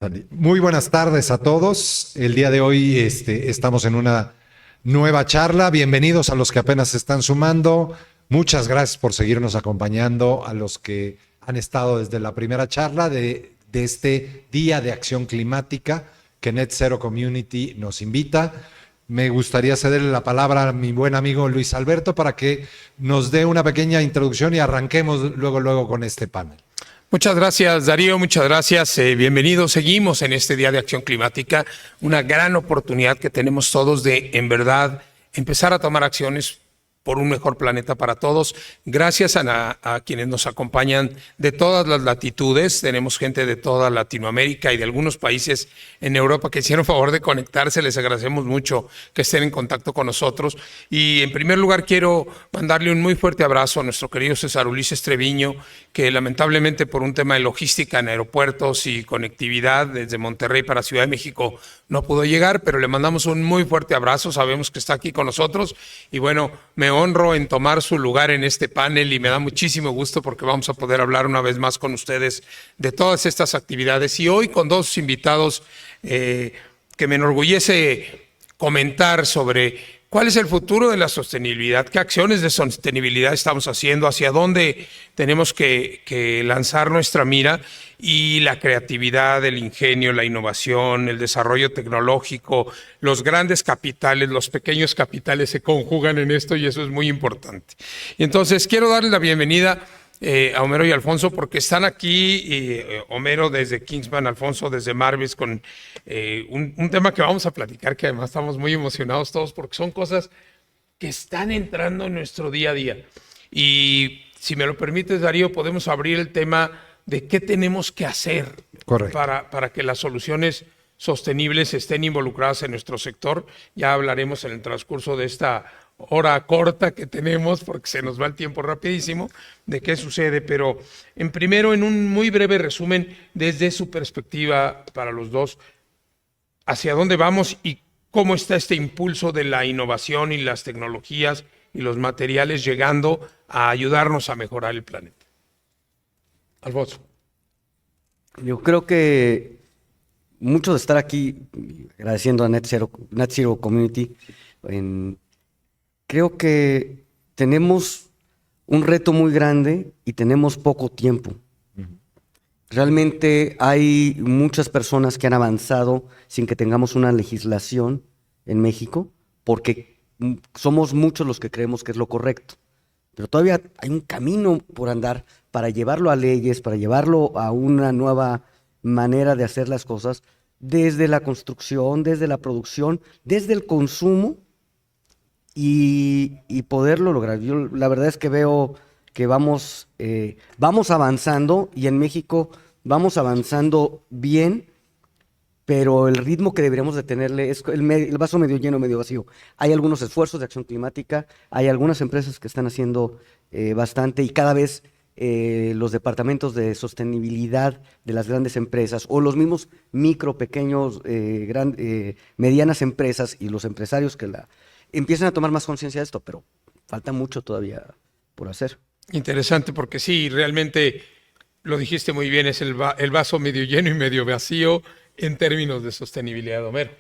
Dani. Muy buenas tardes a todos. El día de hoy estamos en una nueva charla. Bienvenidos a los que apenas se están sumando. Muchas gracias por seguirnos acompañando, a los que han estado desde la primera charla de este Día de Acción Climática que Net Zero Community nos invita. Me gustaría cederle la palabra a mi buen amigo Luis Alberto para que nos dé una pequeña introducción y arranquemos luego con este panel. Muchas gracias, Darío, muchas gracias. Bienvenidos. Seguimos en este Día de Acción Climática, una gran oportunidad que tenemos todos de, en verdad, empezar a tomar acciones por un mejor planeta para todos. Gracias a quienes nos acompañan de todas las latitudes. Tenemos gente de toda Latinoamérica y de algunos países en Europa que hicieron favor de conectarse. Les agradecemos mucho que estén en contacto con nosotros. Y en primer lugar quiero mandarle un muy fuerte abrazo a nuestro querido César Ulises Treviño, que lamentablemente por un tema de logística en aeropuertos y conectividad desde Monterrey para Ciudad de México no pudo llegar, pero le mandamos un muy fuerte abrazo. Sabemos que está aquí con nosotros y bueno, me honro en tomar su lugar en este panel y me da muchísimo gusto porque vamos a poder hablar una vez más con ustedes de todas estas actividades y hoy con dos invitados que me enorgullece comentar sobre cuál es el futuro de la sostenibilidad, qué acciones de sostenibilidad estamos haciendo, hacia dónde tenemos que lanzar nuestra mira y la creatividad, el ingenio, la innovación, el desarrollo tecnológico, los grandes capitales, los pequeños capitales se conjugan en esto y eso es muy importante. Y entonces quiero darle la bienvenida a Homero y Alfonso porque están aquí, Homero desde Kingsman, Alfonso desde Marvis, con un tema que vamos a platicar, que además estamos muy emocionados todos porque son cosas que están entrando en nuestro día a día. Y si me lo permites, Darío, podemos abrir el tema de qué tenemos que hacer para que las soluciones sostenibles estén involucradas en nuestro sector. Ya hablaremos en el transcurso de esta hora corta que tenemos, porque se nos va el tiempo rapidísimo, de qué sucede, pero en un muy breve resumen, desde su perspectiva para los dos, hacia dónde vamos y cómo está este impulso de la innovación y las tecnologías y los materiales llegando a ayudarnos a mejorar el planeta. Alfonso. Yo creo que mucho de estar aquí, agradeciendo a Net Zero Community, creo que tenemos un reto muy grande y tenemos poco tiempo. Realmente hay muchas personas que han avanzado sin que tengamos una legislación en México, porque somos muchos los que creemos que es lo correcto. Pero todavía hay un camino por andar para llevarlo a leyes, para llevarlo a una nueva manera de hacer las cosas, desde la construcción, desde la producción, desde el consumo, y poderlo lograr. Yo la verdad es que veo que vamos avanzando y en México vamos avanzando bien, pero el ritmo que deberíamos de tenerle es el vaso medio lleno, medio vacío. Hay algunos esfuerzos de acción climática, hay algunas empresas que están haciendo bastante y cada vez los departamentos de sostenibilidad de las grandes empresas o los mismos micro, pequeños, medianas empresas y los empresarios que empiezan a tomar más conciencia de esto, pero falta mucho todavía por hacer. Interesante, porque sí, realmente lo dijiste muy bien, es el vaso medio lleno y medio vacío en términos de sostenibilidad, Homero.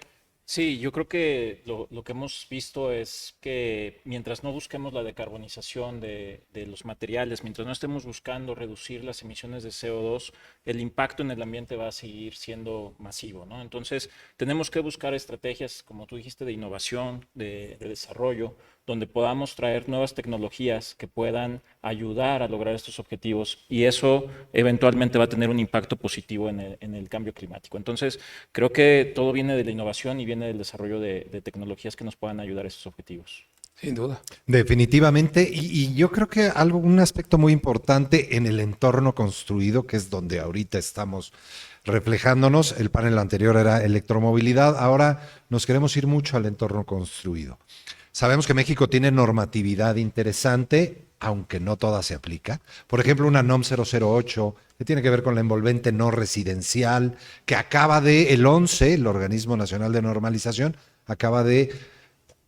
Sí, yo creo que lo que hemos visto es que mientras no busquemos la decarbonización de los materiales, mientras no estemos buscando reducir las emisiones de CO2, el impacto en el ambiente va a seguir siendo masivo, ¿no? Entonces, tenemos que buscar estrategias, como tú dijiste, de innovación, de desarrollo, donde podamos traer nuevas tecnologías que puedan ayudar a lograr estos objetivos y eso eventualmente va a tener un impacto positivo en el cambio climático. Entonces, creo que todo viene de la innovación y viene del desarrollo de tecnologías que nos puedan ayudar a estos objetivos. Sin duda. Definitivamente, y yo creo que un aspecto muy importante en el entorno construido, que es donde ahorita estamos reflejándonos, el panel anterior era electromovilidad, ahora nos queremos ir mucho al entorno construido. Sabemos que México tiene normatividad interesante, aunque no toda se aplica. Por ejemplo, una NOM 008, que tiene que ver con la envolvente no residencial, que el 11, el Organismo Nacional de Normalización, acaba de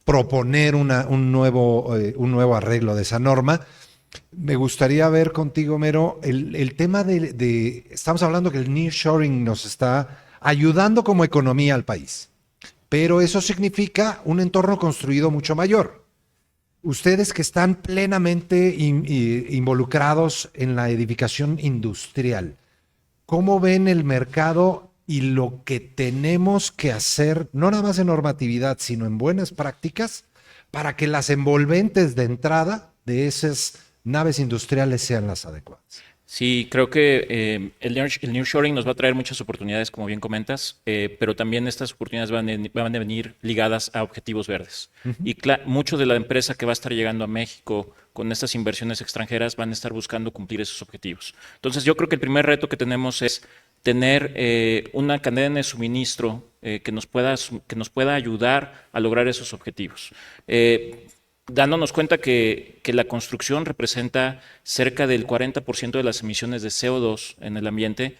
proponer un nuevo arreglo de esa norma. Me gustaría ver contigo, Homero, el tema estamos hablando que el nearshoring nos está ayudando como economía al país. Pero eso significa un entorno construido mucho mayor. Ustedes que están plenamente involucrados en la edificación industrial, ¿cómo ven el mercado y lo que tenemos que hacer, no nada más en normatividad, sino en buenas prácticas, para que las envolventes de entrada de esas naves industriales sean las adecuadas? Sí, creo que el nearshoring nos va a traer muchas oportunidades, como bien comentas, pero también estas oportunidades van a venir ligadas a objetivos verdes. Y mucho de la empresa que va a estar llegando a México con estas inversiones extranjeras van a estar buscando cumplir esos objetivos. Entonces, yo creo que el primer reto que tenemos es tener una cadena de suministro que nos pueda ayudar a lograr esos objetivos. Dándonos cuenta que la construcción representa cerca del 40% de las emisiones de CO2 en el ambiente,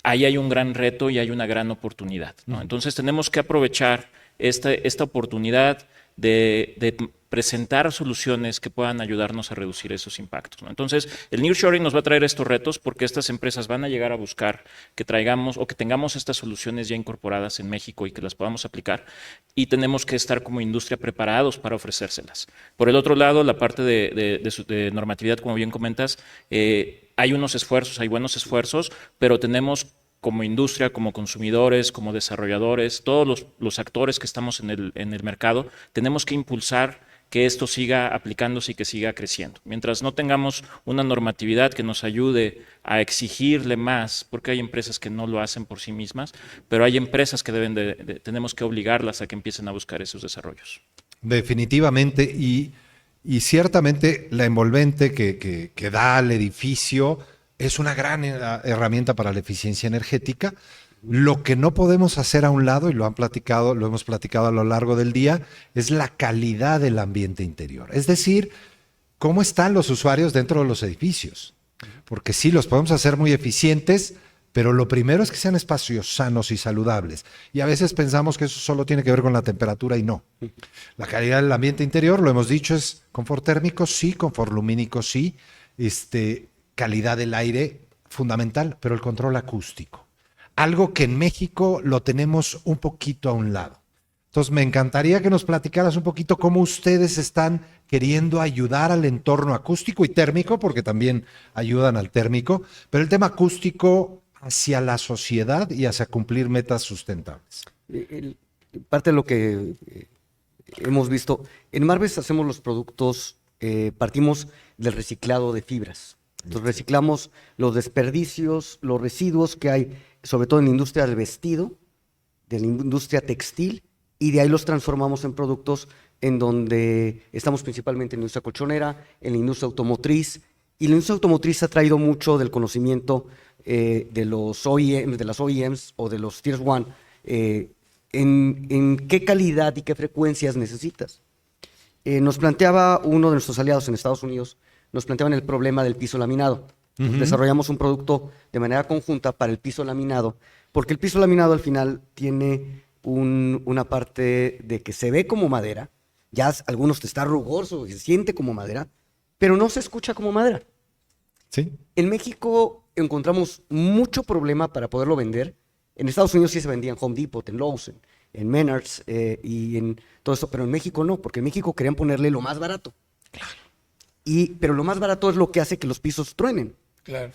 ahí hay un gran reto y hay una gran oportunidad, ¿no? Entonces tenemos que aprovechar esta oportunidad de presentar soluciones que puedan ayudarnos a reducir esos impactos, ¿no? Entonces, el nearshoring nos va a traer estos retos porque estas empresas van a llegar a buscar que traigamos o que tengamos estas soluciones ya incorporadas en México y que las podamos aplicar, y tenemos que estar como industria preparados para ofrecérselas. Por el otro lado, la parte de normatividad, como bien comentas, hay unos esfuerzos, hay buenos esfuerzos, pero tenemos como industria, como consumidores, como desarrolladores, todos los actores que estamos en el mercado, tenemos que impulsar que esto siga aplicándose y que siga creciendo. Mientras no tengamos una normatividad que nos ayude a exigirle más, porque hay empresas que no lo hacen por sí mismas, pero hay empresas que tenemos que obligarlas a que empiecen a buscar esos desarrollos. Definitivamente, y ciertamente la envolvente que da al edificio es una gran herramienta para la eficiencia energética. Lo que no podemos hacer a un lado, y lo hemos platicado a lo largo del día, es la calidad del ambiente interior. Es decir, cómo están los usuarios dentro de los edificios. Porque sí, los podemos hacer muy eficientes, pero lo primero es que sean espacios sanos y saludables. Y a veces pensamos que eso solo tiene que ver con la temperatura y no. La calidad del ambiente interior, lo hemos dicho, es confort térmico, sí, confort lumínico, sí, calidad del aire, fundamental, pero el control acústico. Algo que en México lo tenemos un poquito a un lado. Entonces, me encantaría que nos platicaras un poquito cómo ustedes están queriendo ayudar al entorno acústico y térmico, porque también ayudan al térmico, pero el tema acústico hacia la sociedad y hacia cumplir metas sustentables. Parte de lo que hemos visto, en Marves hacemos los productos, partimos del reciclado de fibras. Entonces reciclamos los desperdicios, los residuos que hay, sobre todo en la industria del vestido, de la industria textil, y de ahí los transformamos en productos en donde estamos principalmente en la industria colchonera, en la industria automotriz, y la industria automotriz ha traído mucho del conocimiento de los OEMs, de las OEMs o de los Tier 1, en qué calidad y qué frecuencias necesitas. Nos planteaba uno de nuestros aliados en Estados Unidos, nos planteaban el problema del piso laminado. Desarrollamos un producto de manera conjunta para el piso laminado, porque el piso laminado al final tiene una parte de que se ve como madera, ya algunos te está rugoso, se siente como madera, pero no se escucha como madera. ¿Sí? En México encontramos mucho problema para poderlo vender. En Estados Unidos sí se vendía en Home Depot, en Lowe's, en Menards y en todo eso, pero en México no, porque en México querían ponerle lo más barato. Claro. Pero lo más barato es lo que hace que los pisos truenen. Claro.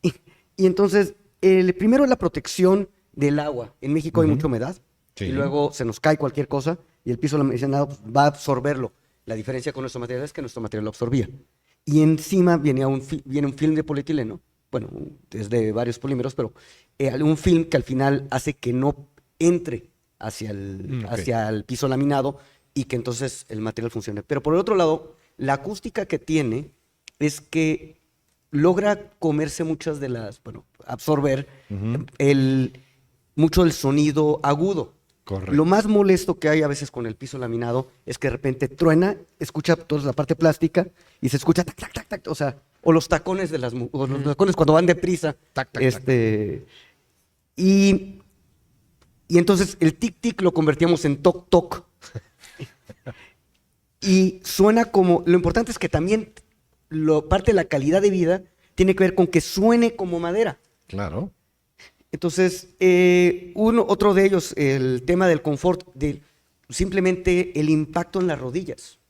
Y entonces, primero es la protección del agua. En México hay mucha humedad, Sí. y luego se nos cae cualquier cosa y el piso laminado va a absorberlo. La diferencia con nuestro material es que nuestro material lo absorbía. Y encima viene un film de polietileno, bueno, es de varios polímeros, pero un film que al final hace que no entre hacia el piso laminado y que entonces el material funcione. Pero por el otro lado, la acústica que tiene es que logra comerse muchas de las, absorber mucho del sonido agudo. Correcto. Lo más molesto que hay a veces con el piso laminado es que de repente truena, escucha toda la parte plástica y se escucha tac, tac, tac, tac, o los tacones o los tacones cuando van deprisa. Tac, tac, tac. Y entonces el tic tic lo convertíamos en toc toc. Y suena como, lo importante es que también parte de la calidad de vida tiene que ver con que suene como madera. Claro. Entonces, otro de ellos, el tema del confort, simplemente el impacto en las rodillas.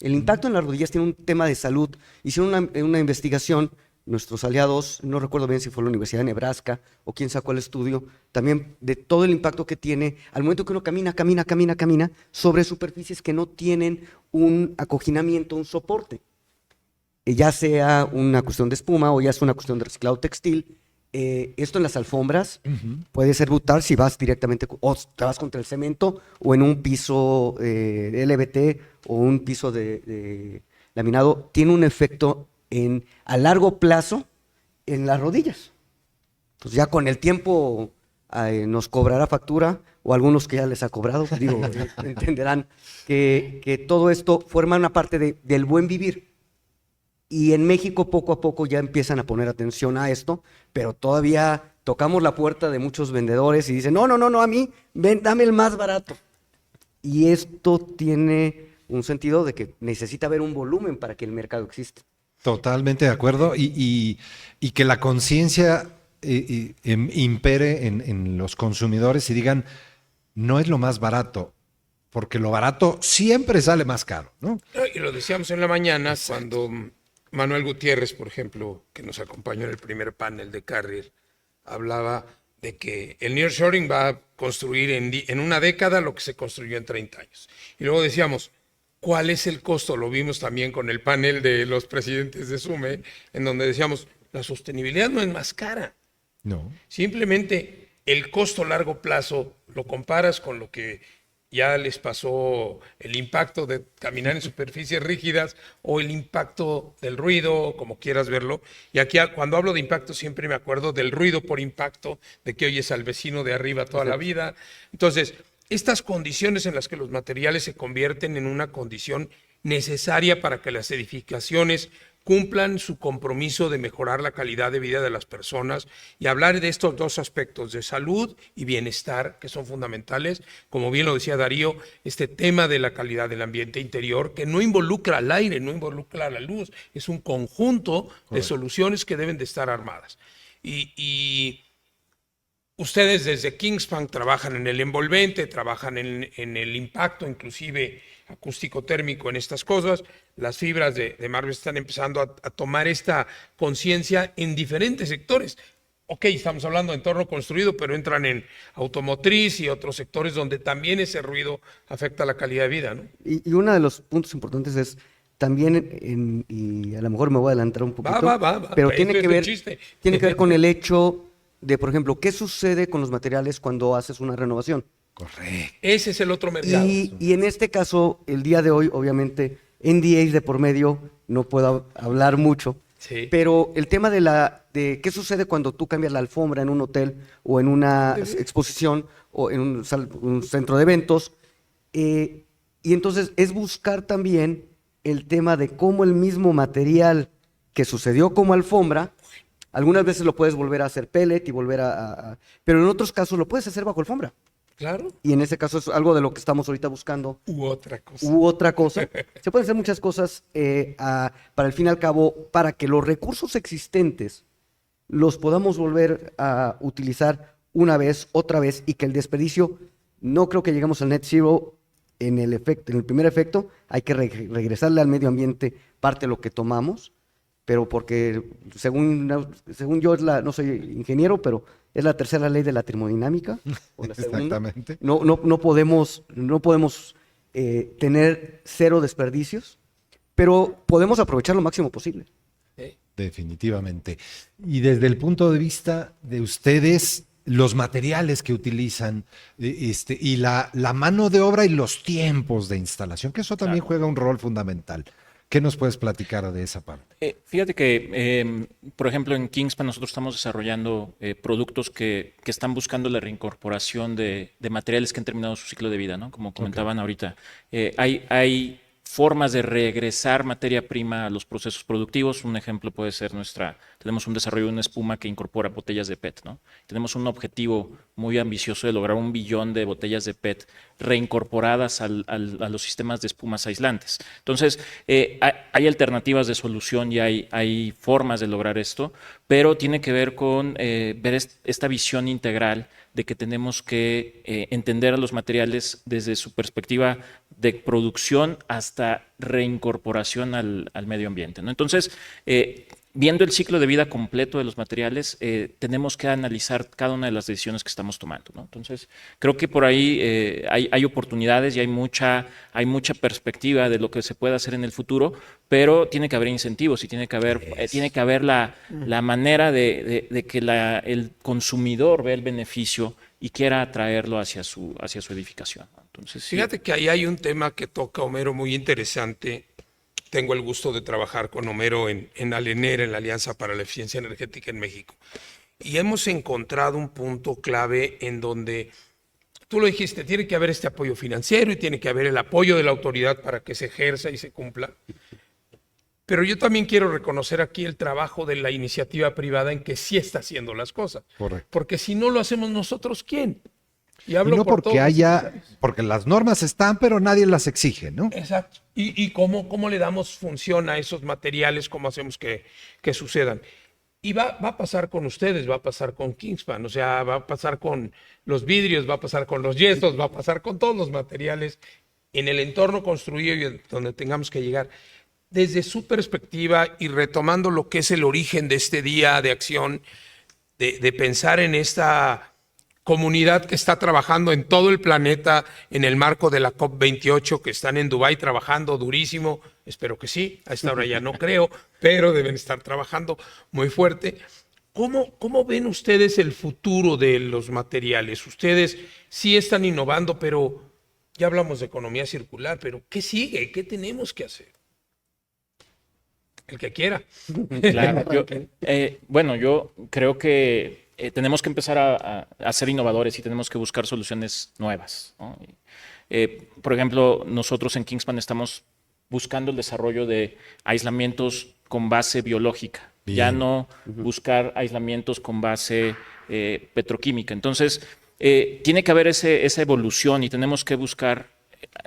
El impacto en las rodillas tiene un tema de salud. Hicieron una investigación, nuestros aliados, no recuerdo bien si fue la Universidad de Nebraska o quién sacó el estudio, también de todo el impacto que tiene al momento que uno camina sobre superficies que no tienen un acoginamiento, un soporte. Ya sea una cuestión de espuma o ya sea una cuestión de reciclado textil. Esto en las alfombras puede ser brutal si vas directamente o te vas contra el cemento o en un piso de LVT o un piso de laminado. Tiene un efecto a largo plazo en las rodillas. Entonces ya con el tiempo nos cobrará factura o algunos que ya les ha cobrado, digo, entenderán que todo esto forma una parte del buen vivir. Y en México poco a poco ya empiezan a poner atención a esto, pero todavía tocamos la puerta de muchos vendedores y dicen, no, a mí, ven, dame el más barato. Y esto tiene un sentido de que necesita haber un volumen para que el mercado exista. Totalmente de acuerdo. Y que la conciencia impere en los consumidores y digan, no es lo más barato, porque lo barato siempre sale más caro, ¿no? Y lo decíamos en la mañana cuando Manuel Gutiérrez, por ejemplo, que nos acompañó en el primer panel de Carrier, hablaba de que el nearshoring va a construir en una década lo que se construyó en 30 años. Y luego decíamos, ¿cuál es el costo? Lo vimos también con el panel de los presidentes de SUME, en donde decíamos, la sostenibilidad no es más cara. No. Simplemente el costo a largo plazo lo comparas con lo que ya les pasó, el impacto de caminar en superficies rígidas o el impacto del ruido, como quieras verlo. Y aquí cuando hablo de impacto siempre me acuerdo del ruido por impacto, de que oyes al vecino de arriba toda la vida. Entonces, estas condiciones en las que los materiales se convierten en una condición necesaria para que las edificaciones cumplan su compromiso de mejorar la calidad de vida de las personas y hablar de estos dos aspectos de salud y bienestar que son fundamentales, como bien lo decía Darío, este tema de la calidad del ambiente interior que no involucra al aire, no involucra a la luz, es un conjunto de soluciones que deben de estar armadas. Y ustedes desde Kingspan trabajan en el envolvente, trabajan en el impacto, inclusive acústico térmico en estas cosas. Las fibras de Marvel están empezando a tomar esta conciencia en diferentes sectores. Ok, estamos hablando de entorno construido, pero entran en automotriz y otros sectores donde también ese ruido afecta la calidad de vida, ¿no? Y uno de los puntos importantes es también, y a lo mejor me voy a adelantar un poquito, Va. pero Ese tiene es que el ver, chiste. tiene que ver con el hecho de, por ejemplo, ¿qué sucede con los materiales cuando haces una renovación? Correcto. Ese es el otro mercado. Y en este caso, el día de hoy, obviamente, NDAs de por medio, no puedo hablar mucho, Sí. pero el tema de qué sucede cuando tú cambias la alfombra en un hotel o en una exposición o en un centro de eventos, y entonces es buscar también el tema de cómo el mismo material que sucedió como alfombra, algunas veces lo puedes volver a hacer pellet y volver pero en otros casos lo puedes hacer bajo alfombra. Claro. Y en ese caso es algo de lo que estamos ahorita buscando. U otra cosa. U otra cosa. Se pueden hacer muchas cosas para el fin y al cabo, para que los recursos existentes los podamos volver a utilizar una vez, otra vez, y que el desperdicio, no creo que lleguemos al net zero en el primer efecto, hay que regresarle al medio ambiente parte de lo que tomamos, pero porque según yo, no soy ingeniero, pero es la tercera ley de la termodinámica, o la segunda. Exactamente. No podemos tener cero desperdicios, pero podemos aprovechar lo máximo posible. Definitivamente. Y desde el punto de vista de ustedes, los materiales que utilizan y la mano de obra y los tiempos de instalación, que eso también juega un rol fundamental. ¿Qué nos puedes platicar de esa parte? Fíjate que, por ejemplo, en Kingspan nosotros estamos desarrollando productos que están buscando la reincorporación de materiales que han terminado su ciclo de vida, ¿no? Como comentaban ahorita. Hay formas de regresar materia prima a los procesos productivos. Un ejemplo puede ser tenemos un desarrollo de una espuma que incorpora botellas de PET, ¿no? Tenemos un objetivo muy ambicioso de lograr 1 billón de botellas de PET reincorporadas a los sistemas de espumas aislantes. Entonces, hay alternativas de solución y hay formas de lograr esto, pero tiene que ver con ver esta visión integral de que tenemos que entender a los materiales desde su perspectiva de producción hasta reincorporación al medio ambiente, ¿no? Entonces, viendo el ciclo de vida completo de los materiales, tenemos que analizar cada una de las decisiones que estamos tomando, ¿no? Entonces, creo que por ahí hay oportunidades y hay mucha perspectiva de lo que se puede hacer en el futuro, pero tiene que haber incentivos y tiene que haber la manera de que el consumidor vea el beneficio y quiera atraerlo hacia su edificación, ¿no? Entonces, sí. Fíjate que ahí hay un tema que toca Homero muy interesante. Tengo el gusto de trabajar con Homero en Alenera, en la Alianza para la Eficiencia Energética en México. Y hemos encontrado un punto clave en donde, tú lo dijiste, tiene que haber este apoyo financiero y tiene que haber el apoyo de la autoridad para que se ejerza y se cumpla. Pero yo también quiero reconocer aquí el trabajo de la iniciativa privada en que sí está haciendo las cosas. Correcto. Porque si no lo hacemos nosotros, ¿quién? Y no por porque todos. porque las normas están, pero nadie las exige, ¿no? Exacto. ¿Y cómo le damos función a esos materiales? ¿Cómo hacemos que sucedan? Y va a pasar con ustedes, va a pasar con Kingspan, o sea, va a pasar con los vidrios, va a pasar con los yesos, va a pasar con todos los materiales en el entorno construido y donde tengamos que llegar. Desde su perspectiva y retomando lo que es el origen de este día de acción, de pensar en esta comunidad que está trabajando en todo el planeta en el marco de la COP28, que están en Dubái trabajando durísimo, espero que sí, a esta hora ya no creo, pero deben estar trabajando muy fuerte. ¿Cómo ven ustedes el futuro de los materiales? Ustedes sí están innovando, pero ya hablamos de economía circular, pero ¿qué sigue? ¿Qué tenemos que hacer? El que quiera. Claro, yo creo que tenemos que empezar a ser innovadores y tenemos que buscar soluciones nuevas, ¿no? Por ejemplo, nosotros en Kingspan estamos buscando el desarrollo de aislamientos con base biológica, ya no buscar aislamientos con base petroquímica. Entonces, tiene que haber esa evolución y tenemos que buscar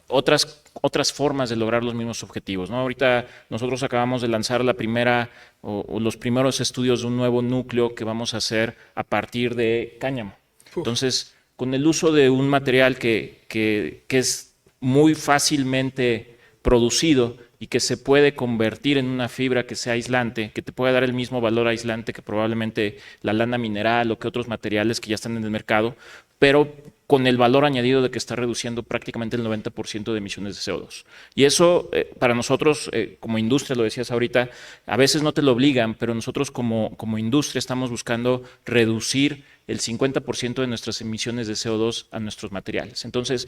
otras formas de lograr los mismos objetivos, ¿no? Ahorita nosotros acabamos de lanzar la primera o los primeros estudios de un nuevo núcleo que vamos a hacer a partir de cáñamo. Entonces, con el uso de un material que es muy fácilmente producido y que se puede convertir en una fibra que sea aislante, que te puede dar el mismo valor aislante que probablemente la lana mineral o que otros materiales que ya están en el mercado, pero con el valor añadido de que está reduciendo prácticamente el 90% de emisiones de CO2. Y eso para nosotros como industria, lo decías ahorita, a veces no te lo obligan, pero nosotros como industria estamos buscando reducir el 50% de nuestras emisiones de CO2 a nuestros materiales. Entonces,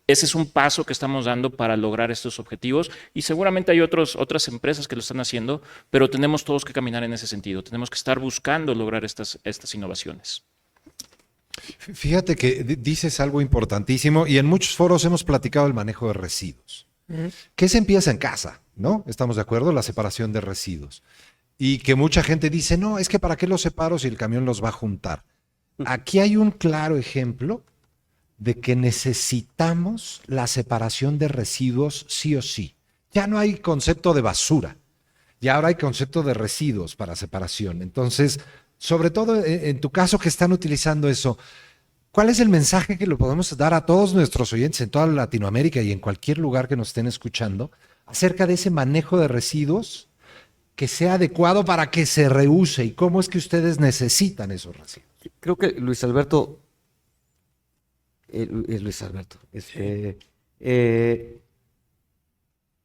ese es un paso que estamos dando para lograr estos objetivos y seguramente hay otras empresas que lo están haciendo, pero tenemos todos que caminar en ese sentido. Tenemos que estar buscando lograr estas innovaciones. Fíjate que dices algo importantísimo y en muchos foros hemos platicado el manejo de residuos. Que se empieza en casa, ¿no? Estamos de acuerdo, la separación de residuos. Y que mucha gente dice, no, es que ¿para qué los separo si el camión los va a juntar? Aquí hay un claro ejemplo de que necesitamos la separación de residuos sí o sí. Ya no hay concepto de basura, ya ahora hay concepto de residuos para separación. Entonces, sobre todo en tu caso que están utilizando eso, ¿cuál es el mensaje que le podemos dar a todos nuestros oyentes en toda Latinoamérica y en cualquier lugar que nos estén escuchando acerca de ese manejo de residuos que sea adecuado para que se reuse y cómo es que ustedes necesitan esos residuos? Creo que Luis Alberto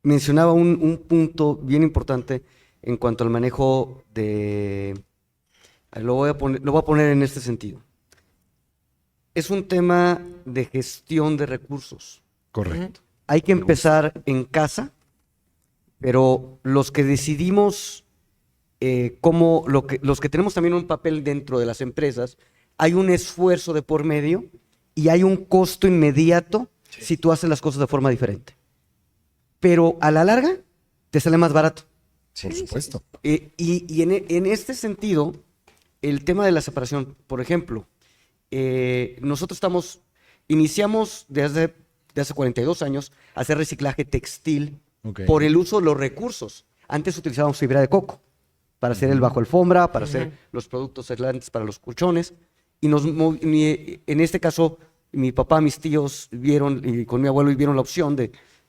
mencionaba un punto bien importante en cuanto al manejo de... Lo voy a poner en este sentido. Es un tema de gestión de recursos. Correcto. Hay que empezar en casa, pero los que decidimos los que tenemos también un papel dentro de las empresas, hay un esfuerzo de por medio y hay un costo inmediato si tú haces las cosas de forma diferente. pero a la larga te sale más barato. Por supuesto. Y en este sentido, el tema de la separación, por ejemplo, nosotros iniciamos desde hace 42 años a hacer reciclaje textil Ok. por el uso de los recursos. Antes utilizábamos fibra de coco para hacer el bajo alfombra, para hacer los productos aislantes para los colchones. En este caso, mi papá, mis tíos vieron, y con mi abuelo vieron la opción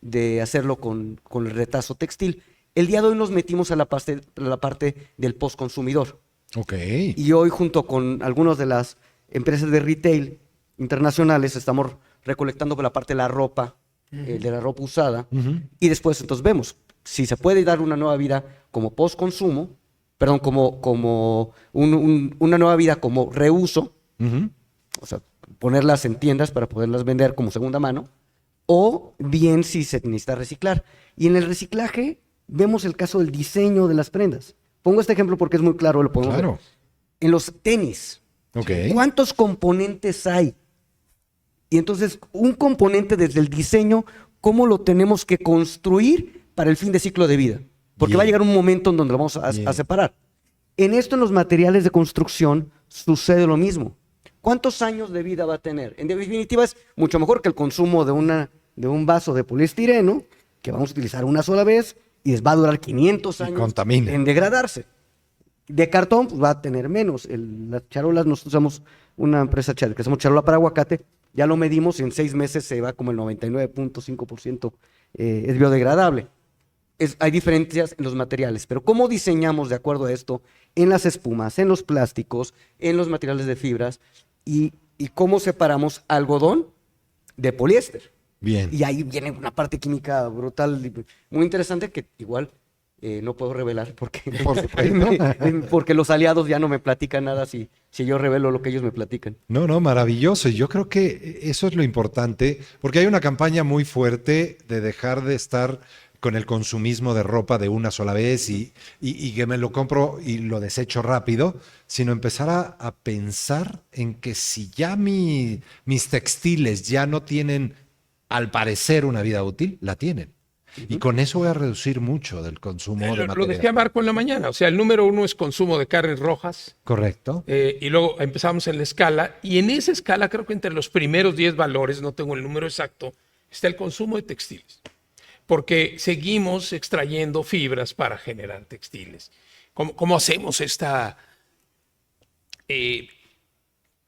de hacerlo con el retazo textil. El día de hoy nos metimos a la parte del postconsumidor. Ok. Y hoy, junto con algunas de las empresas de retail internacionales, estamos recolectando la parte de la ropa, de la ropa usada. Y después entonces vemos si se puede dar una nueva vida como postconsumo, perdón, como una nueva vida como reuso, o sea, ponerlas en tiendas para poderlas vender como segunda mano, o bien si se necesita reciclar. Y en el reciclaje vemos el caso del diseño de las prendas. Pongo este ejemplo porque es muy claro, lo podemos ver. En los tenis, Ok. ¿cuántos componentes hay? Y entonces, un componente desde el diseño, ¿cómo lo tenemos que construir para el fin de ciclo de vida? Porque Bien. va a llegar un momento en donde lo vamos a separar. En esto, en los materiales de construcción, sucede lo mismo. ¿Cuántos años de vida va a tener? En definitiva, es mucho mejor que el consumo de un vaso de poliestireno, que vamos a utilizar una sola vez, y les va a durar 500 años contamina. en degradarse. De cartón, pues va a tener menos. Las charolas, nosotros somos una empresa que hacemos charola para aguacate, ya lo medimos y en 6 meses se va como el 99.5% es biodegradable. Hay diferencias en los materiales, pero ¿cómo diseñamos de acuerdo a esto en las espumas, en los plásticos, en los materiales de fibras y cómo separamos algodón de poliéster? Bien. Y ahí viene una parte química brutal, muy interesante que igual no puedo revelar porque, Por supuesto. porque los aliados ya no me platican nada si yo revelo lo que ellos me platican. No, maravilloso. Y yo creo que eso es lo importante, porque hay una campaña muy fuerte de dejar de estar con el consumismo de ropa de una sola vez y que me lo compro y lo desecho rápido, sino empezar a pensar en que si ya mis textiles ya no tienen, al parecer, una vida útil, la tienen. Y con eso voy a reducir mucho del consumo de Lo material. decía Marco en la mañana, o sea, el número 1 es consumo de carnes rojas. Correcto. Y luego empezamos en la escala, y en esa escala creo que entre los primeros 10 valores, no tengo el número exacto, está el consumo de textiles. Porque seguimos extrayendo fibras para generar textiles. ¿Cómo hacemos esta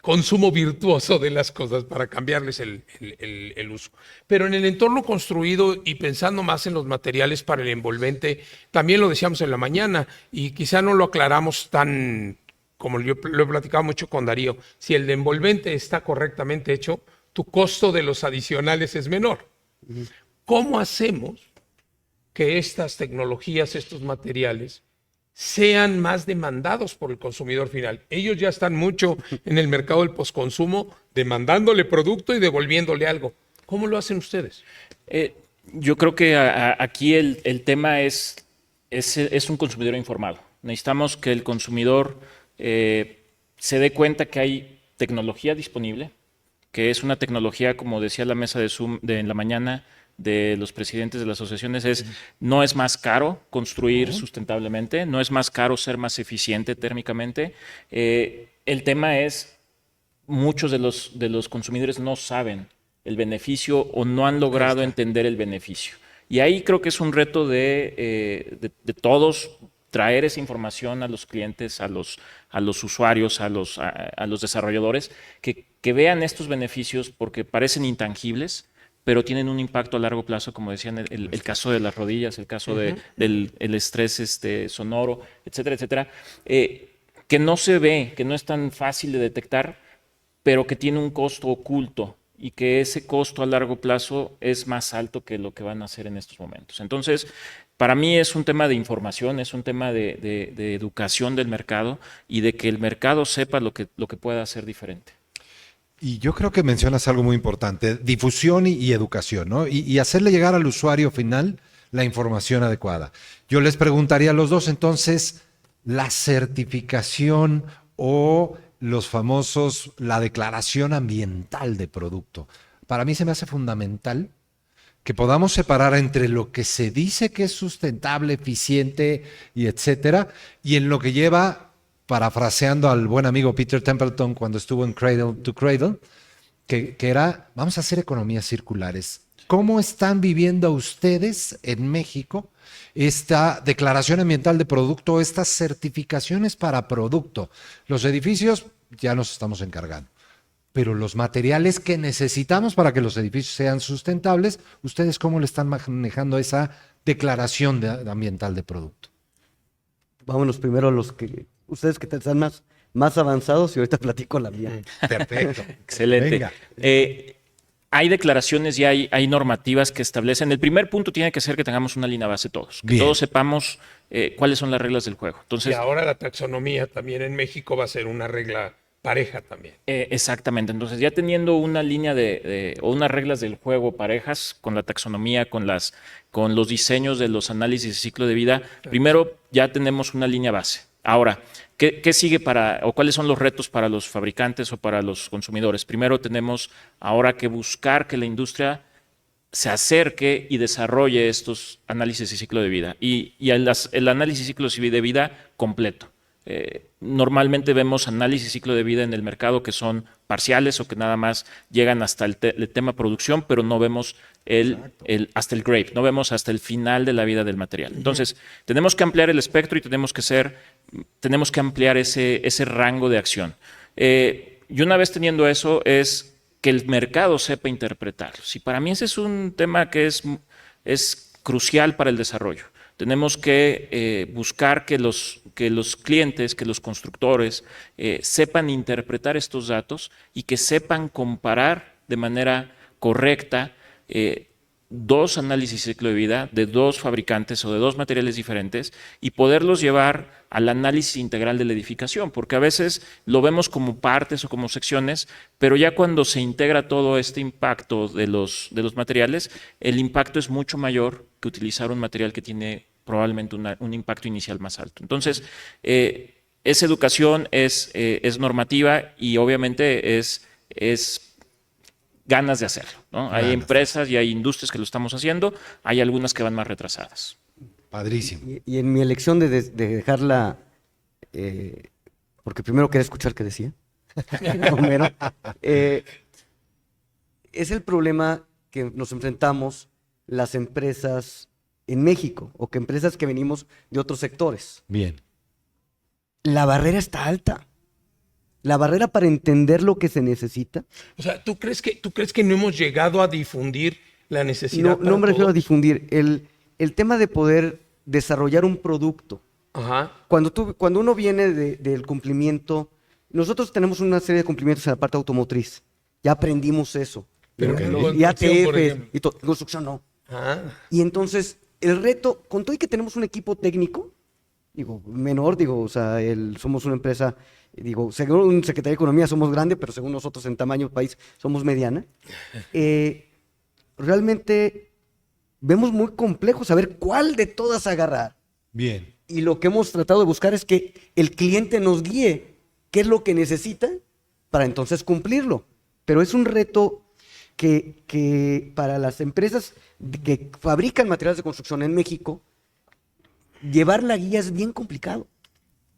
consumo virtuoso de las cosas para cambiarles el uso? Pero en el entorno construido y pensando más en los materiales para el envolvente, también lo decíamos en la mañana y quizá no lo aclaramos tan como yo lo he platicado mucho con Darío. Si el envolvente está correctamente hecho, tu costo de los adicionales es menor. ¿Cómo hacemos que estas tecnologías, estos materiales, sean más demandados por el consumidor final? Ellos ya están mucho en el mercado del postconsumo, demandándole producto y devolviéndole algo. ¿Cómo lo hacen ustedes? Yo creo que aquí el tema es un consumidor informado. Necesitamos que el consumidor se dé cuenta que hay tecnología disponible, que es una tecnología, como decía la mesa de Zoom en la mañana, de los presidentes de las asociaciones, no es más caro construir sustentablemente, no es más caro ser más eficiente térmicamente. El tema es, muchos de los consumidores no saben el beneficio o no han logrado entender el beneficio. Y ahí creo que es un reto de todos traer esa información a los clientes, a los usuarios, a los desarrolladores, que vean estos beneficios porque parecen intangibles, pero tienen un impacto a largo plazo, como decían, el caso de las rodillas, el caso del estrés sonoro, etcétera, etcétera, que no se ve, que no es tan fácil de detectar, pero que tiene un costo oculto y que ese costo a largo plazo es más alto que lo que van a hacer en estos momentos. Entonces, para mí es un tema de información, es un tema de educación del mercado y de que el mercado sepa lo que pueda hacer diferente. Y yo creo que mencionas algo muy importante, difusión y educación, ¿no? Y hacerle llegar al usuario final la información adecuada. Yo les preguntaría a los dos, entonces, la certificación o los famosos, la declaración ambiental de producto. Para mí se me hace fundamental que podamos separar entre lo que se dice que es sustentable, eficiente y etcétera, y en lo que lleva, parafraseando al buen amigo Peter Templeton cuando estuvo en Cradle to Cradle, que era, vamos a hacer economías circulares. ¿Cómo están viviendo ustedes en México esta declaración ambiental de producto, estas certificaciones para producto? Los edificios ya nos estamos encargando, pero los materiales que necesitamos para que los edificios sean sustentables, ¿ustedes cómo le están manejando esa declaración ambiental de producto? Vámonos primero a los que, ustedes que están más avanzados y ahorita platico la mía. Perfecto. Excelente. Venga. Hay declaraciones y hay normativas que establecen. El primer punto tiene que ser que tengamos una línea base todos, que Bien. todos sepamos cuáles son las reglas del juego. Y Entonces, ahora la taxonomía también en México va a ser una regla pareja también. exactamente. Entonces, ya teniendo una línea o unas reglas del juego parejas con la taxonomía, con los diseños de los análisis de ciclo de vida, primero ya tenemos una línea base. Ahora, ¿qué sigue o cuáles son los retos para los fabricantes o para los consumidores? Primero tenemos ahora que buscar que la industria se acerque y desarrolle estos análisis de ciclo de vida y el análisis de ciclo de vida completo. Normalmente vemos análisis de ciclo de vida en el mercado que son parciales o que nada más llegan hasta el tema producción, pero no vemos hasta el grape, no vemos hasta el final de la vida del material. Entonces, tenemos que ampliar el espectro y tenemos que ampliar ese rango de acción. Y una vez teniendo eso, es que el mercado sepa interpretarlo. Y para mí ese es un tema que es crucial para el desarrollo. Tenemos que buscar que los clientes, que los constructores sepan interpretar estos datos y que sepan comparar de manera correcta dos análisis de ciclo de vida de dos fabricantes o de dos materiales diferentes y poderlos llevar al análisis integral de la edificación, porque a veces lo vemos como partes o como secciones, pero ya cuando se integra todo este impacto de los materiales, el impacto es mucho mayor que utilizar un material que tiene probablemente un impacto inicial más alto. Entonces, esa educación es normativa y obviamente es ganas de hacerlo, ¿no? Hay empresas y hay industrias que lo estamos haciendo, hay algunas que van más retrasadas. Padrísimo. Y en mi elección de dejarla, porque primero quería escuchar qué decía, Homero, es el problema que nos enfrentamos las empresas en México, o que empresas que venimos de otros sectores. Bien. La barrera está alta. La barrera para entender lo que se necesita. O sea, ¿tú crees que no hemos llegado a difundir la necesidad? No me refiero a difundir. El tema de poder desarrollar un producto. Ajá. Cuando uno viene del cumplimiento, nosotros tenemos una serie de cumplimientos en la parte automotriz. Ya aprendimos eso. Pero Ok. en Y construcción, por ATF, ejemplo. y construcción no. Ah, Y entonces, el reto, con todo y que tenemos un equipo técnico, menor, o sea, somos una empresa, según Secretaría de Economía somos grande, pero según nosotros en tamaño país somos mediana. Realmente vemos muy complejo saber cuál de todas agarrar. Bien. Y lo que hemos tratado de buscar es que el cliente nos guíe qué es lo que necesita para entonces cumplirlo. Pero es un reto que para las empresas que fabrican materiales de construcción en México, llevar la guía es bien complicado.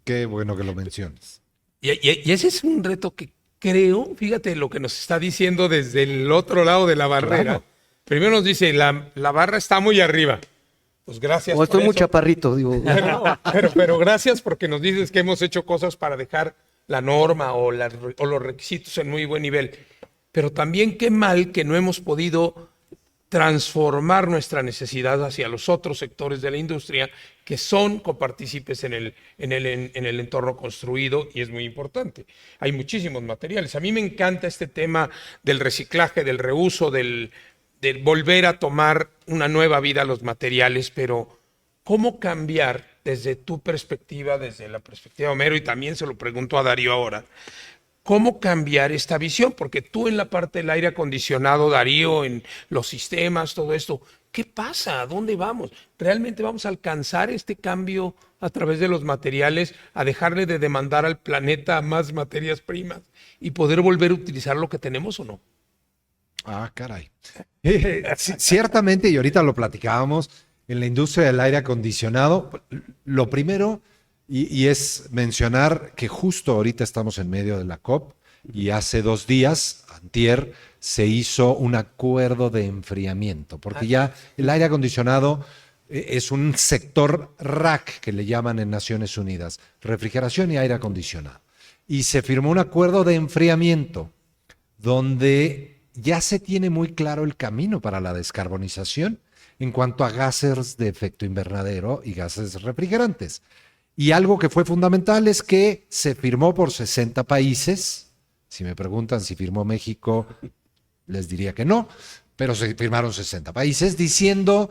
Qué bueno que lo menciones. y ese es un reto que creo, fíjate lo que nos está diciendo desde el otro lado de la barrera. Claro. Primero nos dice, la barra está muy arriba. Pues gracias O estoy por muy eso. chaparrito, Pero gracias porque nos dices que hemos hecho cosas para dejar la norma o los requisitos en muy buen nivel. Pero también qué mal que no hemos podido transformar nuestra necesidad hacia los otros sectores de la industria que son copartícipes en el entorno construido y es muy importante. Hay muchísimos materiales. A mí me encanta este tema del reciclaje, del reuso, del volver a tomar una nueva vida a los materiales, pero ¿cómo cambiar desde tu perspectiva, desde la perspectiva de Homero, y también se lo pregunto a Darío ahora, cómo cambiar esta visión? Porque tú en la parte del aire acondicionado, Darío, en los sistemas, todo esto, ¿qué pasa? ¿A dónde vamos? ¿Realmente vamos a alcanzar este cambio a través de los materiales, a dejarle de demandar al planeta más materias primas y poder volver a utilizar lo que tenemos o no? Ah, caray. Ciertamente, y ahorita lo platicábamos, en la industria del aire acondicionado, lo primero, y es mencionar que justo ahorita estamos en medio de la COP, y hace 2 días, antier, se hizo un acuerdo de enfriamiento, porque ya el aire acondicionado es un sector RAC, que le llaman en Naciones Unidas, refrigeración y aire acondicionado. Y se firmó un acuerdo de enfriamiento, donde ya se tiene muy claro el camino para la descarbonización en cuanto a gases de efecto invernadero y gases refrigerantes. Y algo que fue fundamental es que se firmó por 60 países. Si me preguntan si firmó México, les diría que no, pero se firmaron 60 países diciendo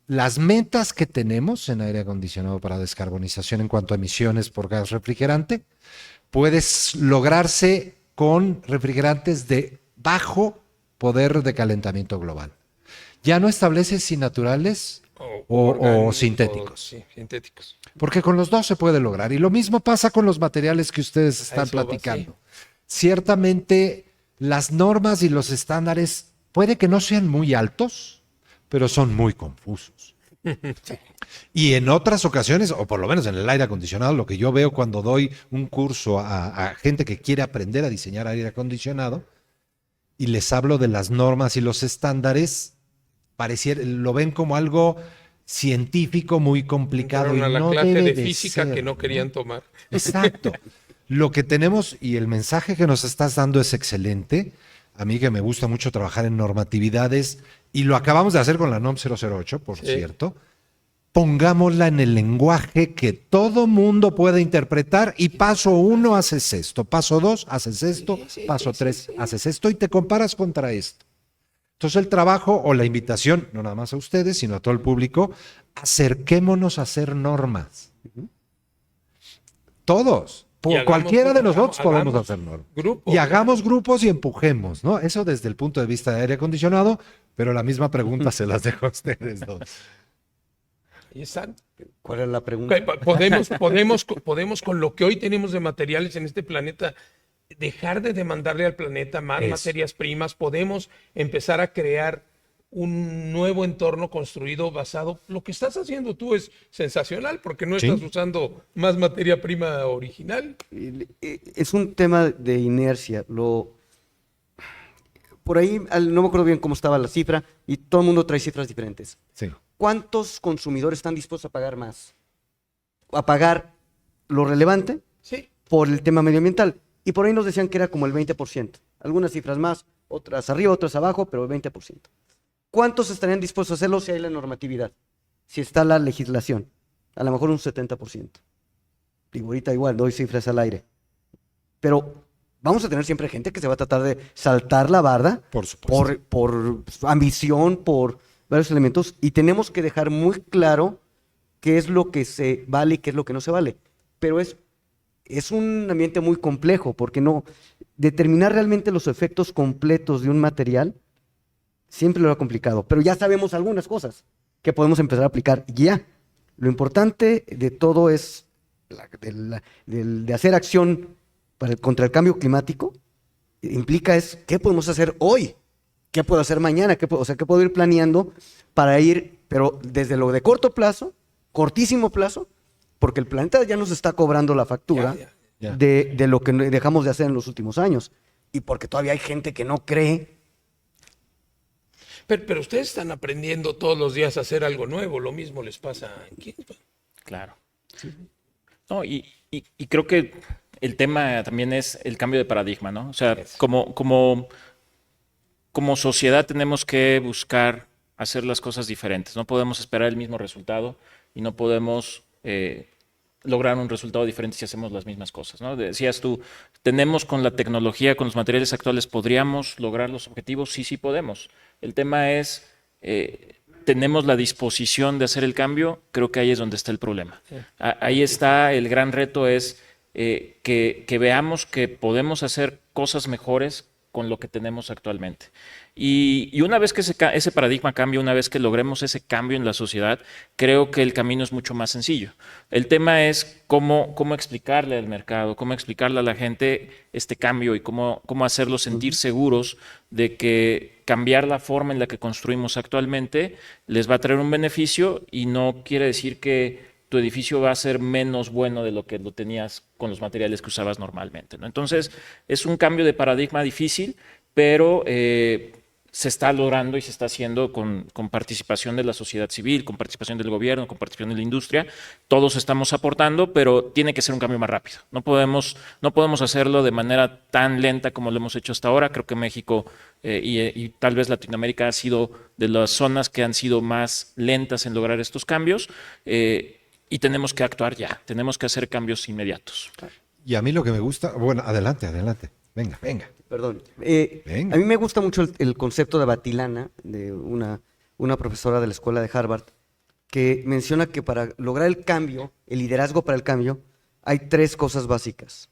las metas que tenemos en aire acondicionado para descarbonización en cuanto a emisiones por gas refrigerante puede lograrse con refrigerantes de bajo poder de calentamiento global. Ya no establece si naturales o orgánicos, sintéticos. Sí, sintéticos. Porque con los dos se puede lograr. Y lo mismo pasa con los materiales que ustedes están eso va, platicando. Ciertamente, las normas y los estándares puede que no sean muy altos, pero son muy confusos. Y en otras ocasiones, o por lo menos en el aire acondicionado, lo que yo veo cuando doy un curso a gente que quiere aprender a diseñar aire acondicionado y les hablo de las normas y los estándares, lo ven como algo científico muy complicado. Entraron Y a la no clase debe de física ser, que no querían tomar. Exacto. Lo que tenemos y el mensaje que nos estás dando es excelente. A mí que me gusta mucho trabajar en normatividades y lo acabamos de hacer con la NOM 008, por cierto. Pongámosla en el lenguaje que todo mundo pueda interpretar y paso 1 haces esto, paso 2 haces esto, paso 3 haces esto y te comparas contra esto. Entonces el trabajo o la invitación, no nada más a ustedes, sino a todo el público, acerquémonos a hacer normas. Todos. Cualquiera de nosotros podemos hacer normas. Grupos, y hagamos grupos y empujemos, ¿no? Eso desde el punto de vista de aire acondicionado, pero la misma pregunta se las dejo a ustedes dos. Ahí están. ¿Cuál es la pregunta? Podemos con lo que hoy tenemos de materiales en este planeta, dejar de demandarle al planeta más materias primas. Podemos empezar a crear un nuevo entorno construido basado. Lo que estás haciendo tú es sensacional porque no estás usando más materia prima original. Es un tema de inercia. Por ahí, no me acuerdo bien cómo estaba la cifra, y todo el mundo trae cifras diferentes. Sí. ¿Cuántos consumidores están dispuestos a pagar más? A pagar lo relevante por el tema medioambiental. Y por ahí nos decían que era como el 20%. Algunas cifras más, otras arriba, otras abajo, pero el 20%. ¿Cuántos estarían dispuestos a hacerlo si hay la normatividad? Si está la legislación. A lo mejor un 70%. Digo, ahorita igual, doy cifras al aire. Pero vamos a tener siempre gente que se va a tratar de saltar la barda. Por supuesto. Por ambición, por varios elementos. Y tenemos que dejar muy claro qué es lo que se vale y qué es lo que no se vale. Pero es un ambiente muy complejo, porque no determinar realmente los efectos completos de un material siempre lo ha complicado, pero ya sabemos algunas cosas que podemos empezar a aplicar ya. Lo importante de todo es de hacer acción contra el cambio climático. Implica qué podemos hacer hoy, qué puedo hacer mañana, qué puedo ir planeando para ir, pero desde lo de corto plazo, cortísimo plazo, porque el planeta ya nos está cobrando la factura de lo que dejamos de hacer en los últimos años, y porque todavía hay gente que no cree. Pero ustedes están aprendiendo todos los días a hacer algo nuevo. Lo mismo les pasa en Kingspan. Claro. No, y creo que el tema también es el cambio de paradigma, ¿no? O sea, como sociedad tenemos que buscar hacer las cosas diferentes. No podemos esperar el mismo resultado y no podemos lograr un resultado diferente si hacemos las mismas cosas, ¿no? Decías tú, tenemos con la tecnología, con los materiales actuales, ¿podríamos lograr los objetivos? Sí podemos. El tema es, ¿tenemos la disposición de hacer el cambio? Creo que ahí es donde está el problema. Sí. Ahí está el gran reto, es que veamos que podemos hacer cosas mejores con lo que tenemos actualmente. Y una vez que ese paradigma cambie, una vez que logremos ese cambio en la sociedad, creo que el camino es mucho más sencillo. El tema es cómo explicarle al mercado, cómo explicarle a la gente este cambio y cómo hacerlos sentir seguros de que cambiar la forma en la que construimos actualmente les va a traer un beneficio y no quiere decir que tu edificio va a ser menos bueno de lo que lo tenías con los materiales que usabas normalmente, ¿no? Entonces, es un cambio de paradigma difícil, pero se está logrando y se está haciendo con participación de la sociedad civil, con participación del gobierno, con participación de la industria. Todos estamos aportando, pero tiene que ser un cambio más rápido. No podemos hacerlo de manera tan lenta como lo hemos hecho hasta ahora. Creo que México y tal vez Latinoamérica ha sido de las zonas que han sido más lentas en lograr estos cambios. Y tenemos que actuar ya, tenemos que hacer cambios inmediatos. Y a mí lo que me gusta, bueno, adelante. Venga. Perdón. Venga. A mí me gusta mucho el concepto de Batilana, de una profesora de la escuela de Harvard, que menciona que para lograr el cambio, el liderazgo para el cambio, hay 3 cosas básicas.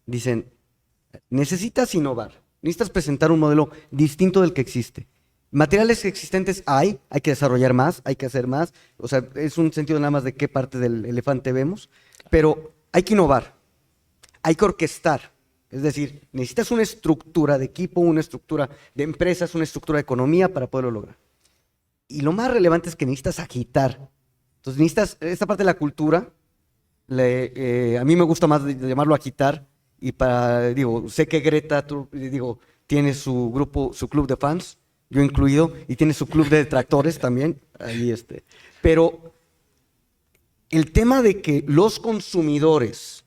Dicen, necesitas innovar, necesitas presentar un modelo distinto del que existe. Materiales existentes hay que desarrollar más, hay que hacer más. O sea, es un sentido nada más de qué parte del elefante vemos, pero hay que innovar, hay que orquestar. Es decir, necesitas una estructura de equipo, una estructura de empresas, una estructura de economía para poderlo lograr. Y lo más relevante es que necesitas agitar. Entonces necesitas, esta parte de la cultura, a mí me gusta más de llamarlo agitar, y sé que Greta, tiene su grupo, su club de fans, yo incluido, y tiene su club de detractores también, pero el tema de que los consumidores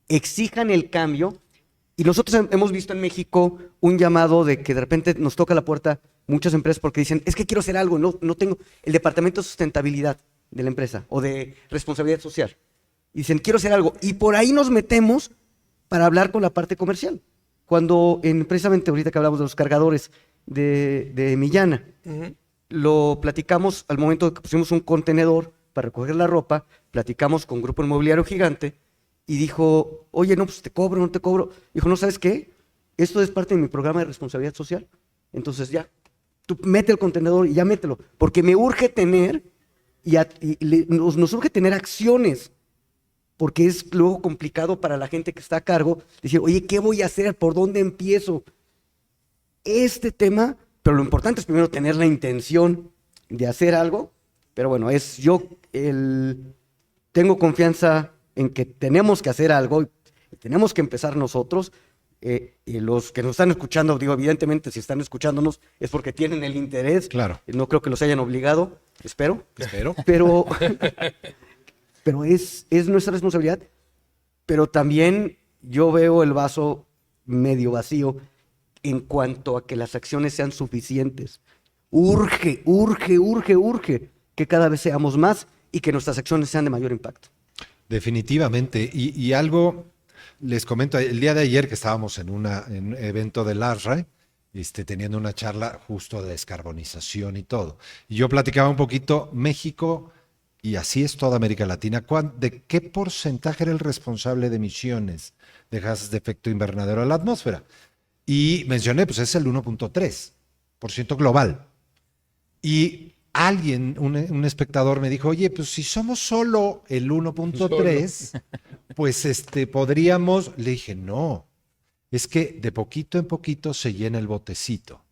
exijan el cambio, y nosotros hemos visto en México un llamado de que de repente nos toca la puerta muchas empresas porque dicen, es que quiero hacer algo, no tengo el departamento de sustentabilidad de la empresa o de responsabilidad social. Y dicen, quiero hacer algo, y por ahí nos metemos para hablar con la parte comercial. Cuando precisamente ahorita que hablamos de los cargadores de Millana, lo platicamos al momento de que pusimos un contenedor para recoger la ropa, platicamos con Grupo Inmobiliario Gigante y dijo, oye, no, pues te cobro, no te cobro. Dijo, no, ¿sabes qué? Esto es parte de mi programa de responsabilidad social. Entonces ya, tú mete el contenedor y ya mételo, porque me urge tener, nos urge tener acciones, porque es luego complicado para la gente que está a cargo decir, oye, ¿qué voy a hacer? ¿Por dónde empiezo? Este tema, pero lo importante es primero tener la intención de hacer algo, pero bueno, tengo confianza en que tenemos que hacer algo y tenemos que empezar nosotros, y los que nos están escuchando, evidentemente si están escuchándonos es porque tienen el interés, Claro. No creo que los hayan obligado, espero, Espero. pero es nuestra responsabilidad, pero también yo veo el vaso medio vacío en cuanto a que las acciones sean suficientes. Urge que cada vez seamos más y que nuestras acciones sean de mayor impacto. Definitivamente. Y algo, les comento, el día de ayer que estábamos en un evento de LASRAE, teniendo una charla justo de descarbonización y todo. Y yo platicaba un poquito, México, y así es toda América Latina, ¿de qué porcentaje era el responsable de emisiones de gases de efecto invernadero a la atmósfera? Y mencioné, pues es el 1.3% global. Y alguien, un espectador me dijo, oye, pues si somos solo el 1.3, pues podríamos, le dije, no, es que de poquito en poquito se llena el botecito.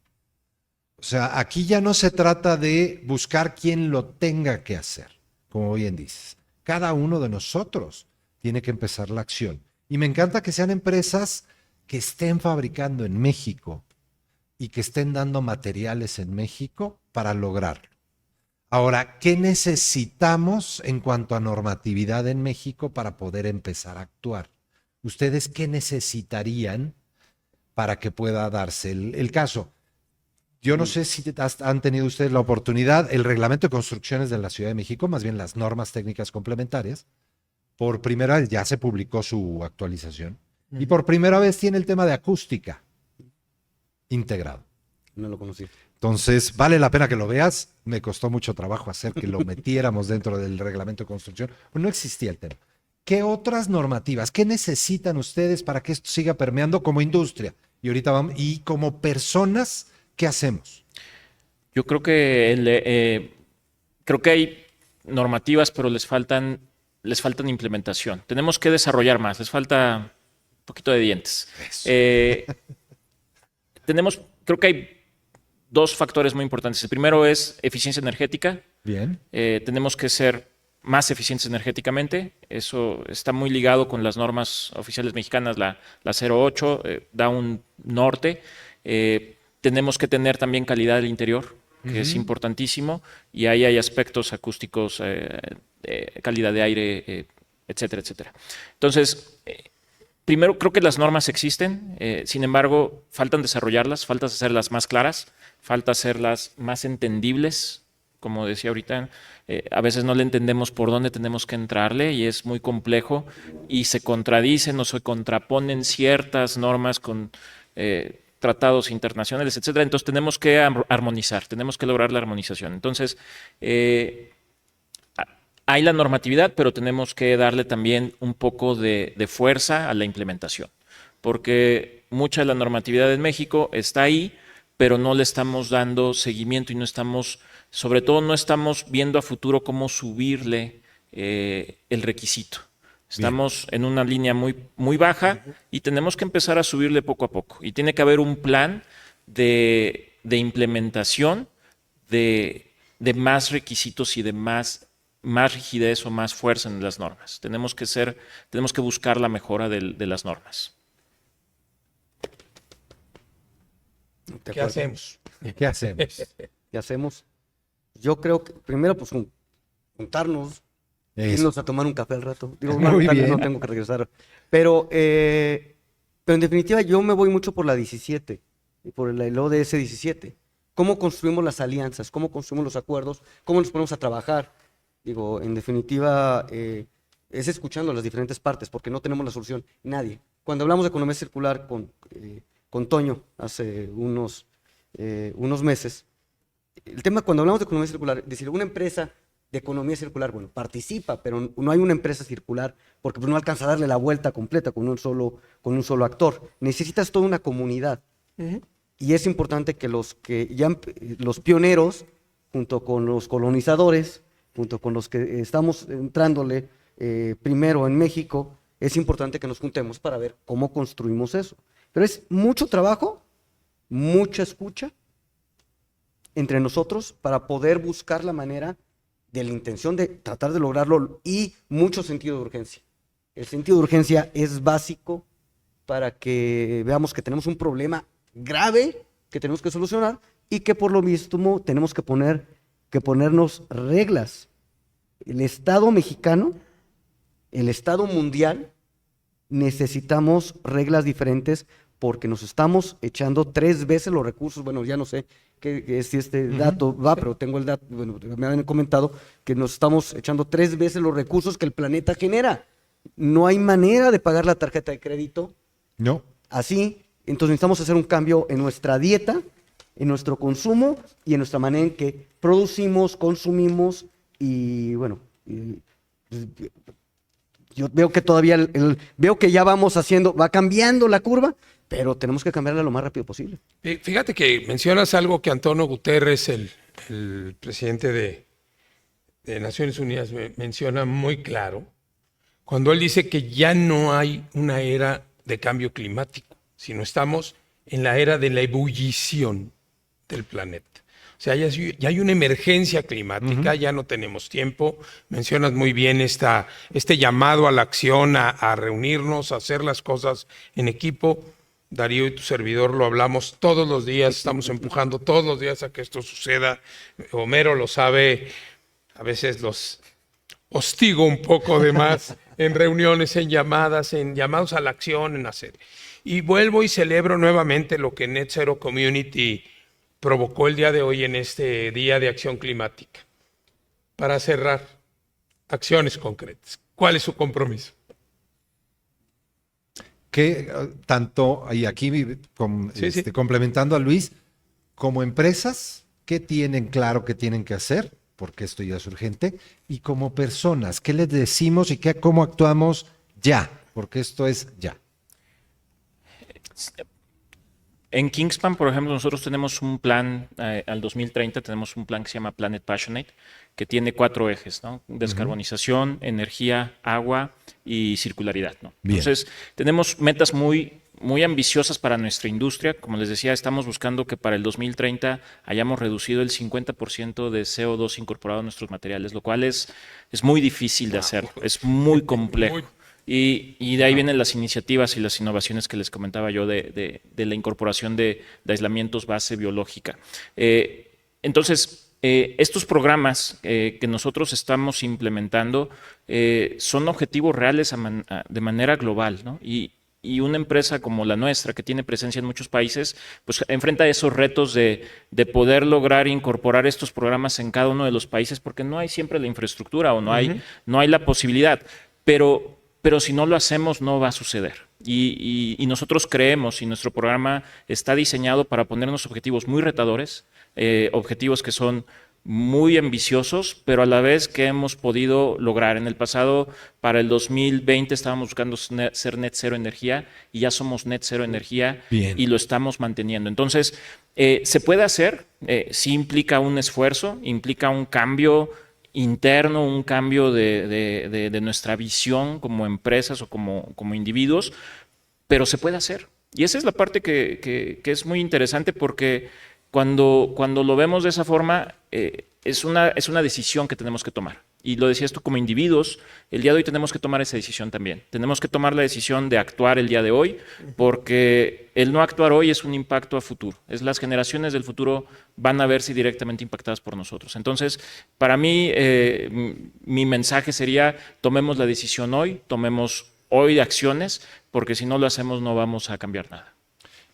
O sea, aquí ya no se trata de buscar quién lo tenga que hacer, como bien dices. Cada uno de nosotros tiene que empezar la acción. Y me encanta que sean empresas que estén fabricando en México y que estén dando materiales en México para lograrlo. Ahora, ¿qué necesitamos en cuanto a normatividad en México para poder empezar a actuar? ¿Ustedes qué necesitarían para que pueda darse el caso? Yo no sé si han tenido ustedes la oportunidad, el reglamento de construcciones de la Ciudad de México, más bien las normas técnicas complementarias, por primera vez ya se publicó su actualización y por primera vez tiene el tema de acústica integrado. No lo conocí. Entonces, vale la pena que lo veas. Me costó mucho trabajo hacer que lo metiéramos dentro del reglamento de construcción. No existía el tema. ¿Qué otras normativas, qué necesitan ustedes para que esto siga permeando como industria? y ahorita vamos, y como personas, ¿qué hacemos? Yo creo que creo que hay normativas, pero les faltan implementación. Tenemos que desarrollar más, les falta un poquito de dientes. Creo que hay dos factores muy importantes. El primero es eficiencia energética. Bien. Tenemos que ser más eficientes energéticamente. Eso está muy ligado con las normas oficiales mexicanas, la 08, da un norte. Tenemos que tener también calidad del interior, que es importantísimo, y ahí hay aspectos acústicos, calidad de aire, etcétera, etcétera. Entonces, primero, creo que las normas existen, sin embargo, faltan desarrollarlas, falta hacerlas más claras, falta hacerlas más entendibles. Como decía ahorita, a veces no le entendemos por dónde tenemos que entrarle y es muy complejo y se contradicen o se contraponen ciertas normas con tratados internacionales, etcétera. Entonces tenemos que armonizar, tenemos que lograr la armonización. Entonces, hay la normatividad, pero tenemos que darle también un poco de fuerza a la implementación, porque mucha de la normatividad en México está ahí, pero no le estamos dando seguimiento y sobre todo no estamos viendo a futuro cómo subirle el requisito. Estamos en una línea muy, muy baja y tenemos que empezar a subirle poco a poco. Y tiene que haber un plan de implementación de más requisitos y de más rigidez o más fuerza en las normas. Tenemos que buscar la mejora de las normas. ¿Qué hacemos? ¿Qué hacemos? ¿Qué hacemos? Yo creo que primero, pues, juntarnos, irnos a tomar un café al rato. Digo, Muy tal vez bien. no tengo que regresar. Pero en definitiva, yo me voy mucho por la 17 y por el ODS 17. ¿Cómo construimos las alianzas? ¿Cómo construimos los acuerdos? ¿Cómo nos ponemos a trabajar? Digo, en definitiva, es escuchando las diferentes partes, porque no tenemos la solución nadie. Cuando hablamos de economía circular con Toño hace unos meses, el tema cuando hablamos de economía circular, es decir, una empresa de economía circular, bueno, participa, pero no hay una empresa circular porque pues, no alcanza a darle la vuelta completa con un solo actor. Necesitas toda una comunidad. Y es importante que los pioneros, junto con los colonizadores, junto con los que estamos entrándole primero en México, es importante que nos juntemos para ver cómo construimos eso. Pero es mucho trabajo, mucha escucha entre nosotros para poder buscar la manera de la intención de tratar de lograrlo y mucho sentido de urgencia. El sentido de urgencia es básico para que veamos que tenemos un problema grave que tenemos que solucionar y que por lo mismo tenemos que ponernos reglas. El Estado mexicano, el Estado mundial, necesitamos reglas diferentes porque nos estamos echando 3 veces los recursos. Bueno, ya no sé si este dato va, pero tengo el dato, bueno, me han comentado que nos estamos echando 3 veces los recursos que el planeta genera. No hay manera de pagar la tarjeta de crédito. No. Así, entonces necesitamos hacer un cambio en nuestra dieta, en nuestro consumo y en nuestra manera en que producimos, consumimos y bueno, yo veo que todavía veo que ya va cambiando la curva, pero tenemos que cambiarla lo más rápido posible. Fíjate que mencionas algo que Antonio Guterres, el presidente de Naciones Unidas, menciona muy claro, cuando él dice que ya no hay una era de cambio climático, sino estamos en la era de la ebullición del planeta. O sea, ya hay una emergencia climática, ya no tenemos tiempo. Mencionas muy bien este llamado a la acción, a reunirnos, a hacer las cosas en equipo. Darío y tu servidor lo hablamos todos los días, estamos empujando todos los días a que esto suceda. Homero lo sabe, a veces los hostigo un poco de más en reuniones, en llamados a la acción, en hacer. Y vuelvo y celebro nuevamente lo que Net Zero Community provocó el día de hoy en este Día de Acción Climática. Para cerrar, acciones concretas. ¿Cuál es su compromiso? Que tanto, y aquí complementando a Luis, como empresas, ¿qué tienen claro que tienen que hacer? Porque esto ya es urgente. Y como personas, ¿qué les decimos y cómo actuamos ya? Porque esto es ya. En Kingspan, por ejemplo, nosotros tenemos un plan, al 2030 tenemos un plan que se llama Planet Passionate, que tiene 4 ejes, ¿no? Descarbonización, energía, agua y circularidad, ¿no? Bien. Entonces, tenemos metas muy ambiciosas para nuestra industria. Como les decía, estamos buscando que para el 2030 hayamos reducido el 50% de CO2 incorporado a nuestros materiales, lo cual es muy difícil de hacer, es muy complejo. Y de ahí vienen las iniciativas y las innovaciones que les comentaba yo de la incorporación de aislamientos base biológica. Entonces, estos programas que nosotros estamos implementando son objetivos reales de manera global, ¿no? Y una empresa como la nuestra, que tiene presencia en muchos países, pues enfrenta esos retos de poder lograr incorporar estos programas en cada uno de los países, porque no hay siempre la infraestructura o no hay la posibilidad. Pero si no lo hacemos, no va a suceder. Y nosotros creemos, y nuestro programa está diseñado para ponernos objetivos muy retadores, objetivos que son muy ambiciosos, pero a la vez que hemos podido lograr. En el pasado, para el 2020, estábamos buscando ser net cero energía y ya somos net cero energía. Bien. Y lo estamos manteniendo. Entonces, se puede hacer, sí implica un esfuerzo, implica un cambio interno, un cambio de nuestra visión como empresas o como individuos, pero se puede hacer. Y esa es la parte que es muy interesante, porque cuando lo vemos de esa forma, es una decisión que tenemos que tomar. Y lo decías tú, como individuos, el día de hoy tenemos que tomar esa decisión también. Tenemos que tomar la decisión de actuar el día de hoy, porque el no actuar hoy es un impacto a futuro. Las generaciones del futuro van a verse directamente impactadas por nosotros. Entonces, para mí, mi mensaje sería: tomemos la decisión hoy, tomemos hoy acciones, porque si no lo hacemos no vamos a cambiar nada.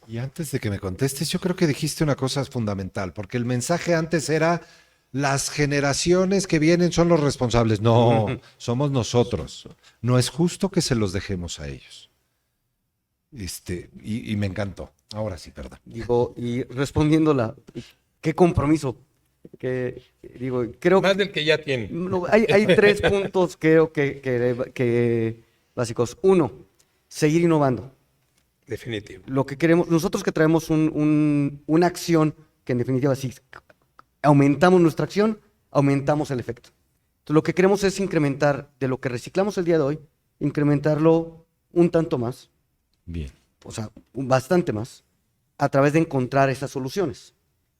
Y antes de que me contestes, yo creo que dijiste una cosa fundamental, porque el mensaje antes era: las generaciones que vienen son los responsables. No, somos nosotros. No es justo que se los dejemos a ellos. Y me encantó. Ahora sí, perdón. Digo, y respondiéndola, qué compromiso. Creo Más del que ya tiene. no, hay 3 puntos creo que básicos. 1, seguir innovando. Definitivo. Lo que queremos, nosotros que traemos una acción que en definitiva, si aumentamos nuestra acción, aumentamos el efecto. Entonces, lo que queremos es incrementar de lo que reciclamos el día de hoy, incrementarlo un tanto más. Bien. O sea, bastante más, a través de encontrar esas soluciones.